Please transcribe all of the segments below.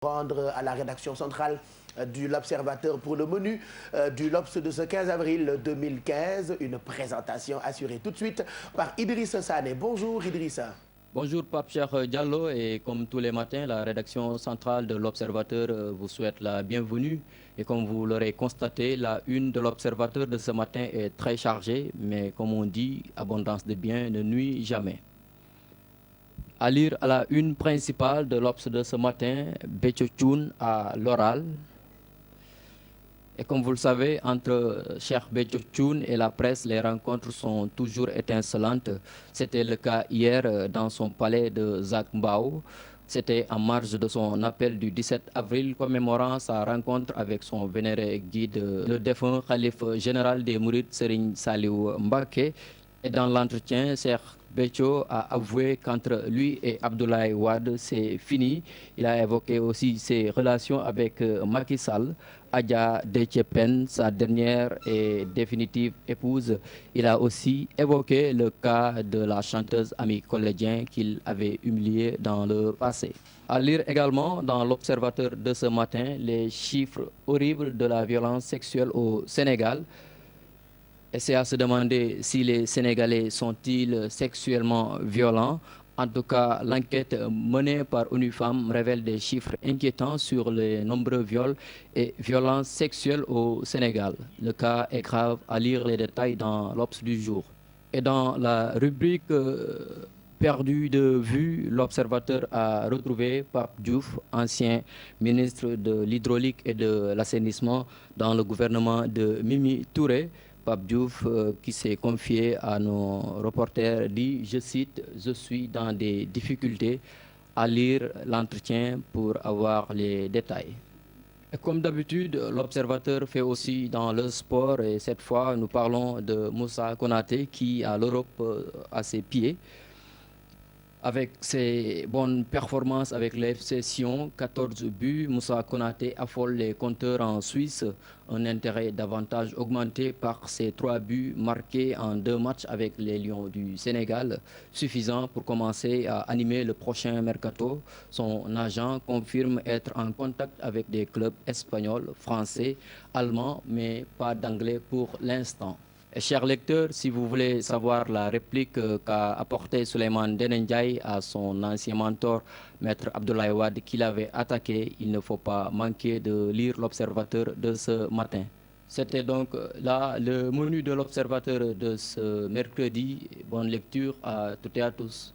rendre à la rédaction centrale du L'Observateur pour le menu du L'Obs de ce 15 avril 2015. Une présentation assurée tout de suite par Idrissa Sané. Bonjour Idrissa. Bonjour Pape Cheikh Diallo, et comme tous les matins, la rédaction centrale de l'Observateur vous souhaite la bienvenue. Et comme vous l'aurez constaté, la une de l'Observateur de ce matin est très chargée, mais comme on dit, abondance de biens ne nuit jamais. À lire à la une principale de l'Obs de ce matin, Béthio Thioune à l'oral. Et comme vous le savez, entre Cheikh Béthio Thioune et la presse, les rencontres sont toujours étincelantes. C'était le cas hier dans son palais de Zac Mbao. C'était en marge de son appel du 17 avril commémorant sa rencontre avec son vénéré guide, le défunt khalife général des Mourides, Serigne Saliou Mbacké. Et dans l'entretien, Cheikh Béthio a avoué qu'entre lui et Abdoulaye Wade, c'est fini. Il a évoqué aussi ses relations avec Macky Sall, Adja Déthié Pène, sa dernière et définitive épouse. Il a aussi évoqué le cas de la chanteuse Ami Collé Dieng qu'il avait humiliée dans le passé. À lire également dans l'Observateur de ce matin les chiffres horribles de la violence sexuelle au Sénégal. Et c'est à se demander si les Sénégalais sont-ils sexuellement violents. En tout cas, l'enquête menée par ONU Femmes révèle des chiffres inquiétants sur les nombreux viols et violences sexuelles au Sénégal. Le cas est grave, à lire les détails dans l'Obs du jour. Et dans la rubrique perdu de vue, l'Observateur a retrouvé Pape Diouf, ancien ministre de l'Hydraulique et de l'Assainissement dans le gouvernement de Mimi Touré. Pape Diouf qui s'est confié à nos reporters dit, je cite, « Je suis dans des difficultés » à lire l'entretien pour avoir les détails. Et comme d'habitude, l'Observateur fait aussi dans le sport et cette fois nous parlons de Moussa Konaté qui a l'Europe à ses pieds. Avec ses bonnes performances avec le FC Sion, 14 buts, Moussa Konaté affole les compteurs en Suisse. Un intérêt davantage augmenté par ses 3 buts marqués en 2 matchs avec les Lions du Sénégal, suffisant pour commencer à animer le prochain mercato. Son agent confirme être en contact avec des clubs espagnols, français, allemands, mais pas d'anglais pour l'instant. Chers lecteurs, si vous voulez savoir la réplique qu'a apportée Souleymane Ndéné Ndiaye à son ancien mentor, Maître Abdoulaye Wade, qu'il avait attaqué, il ne faut pas manquer de lire l'Observateur de ce matin. C'était donc là le menu de l'Observateur de ce mercredi. Bonne lecture à toutes et à tous.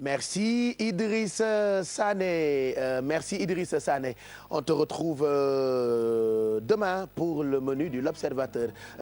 Merci Idrissa Sané. Merci Idrissa Sané. On te retrouve demain pour le menu de l'Observateur.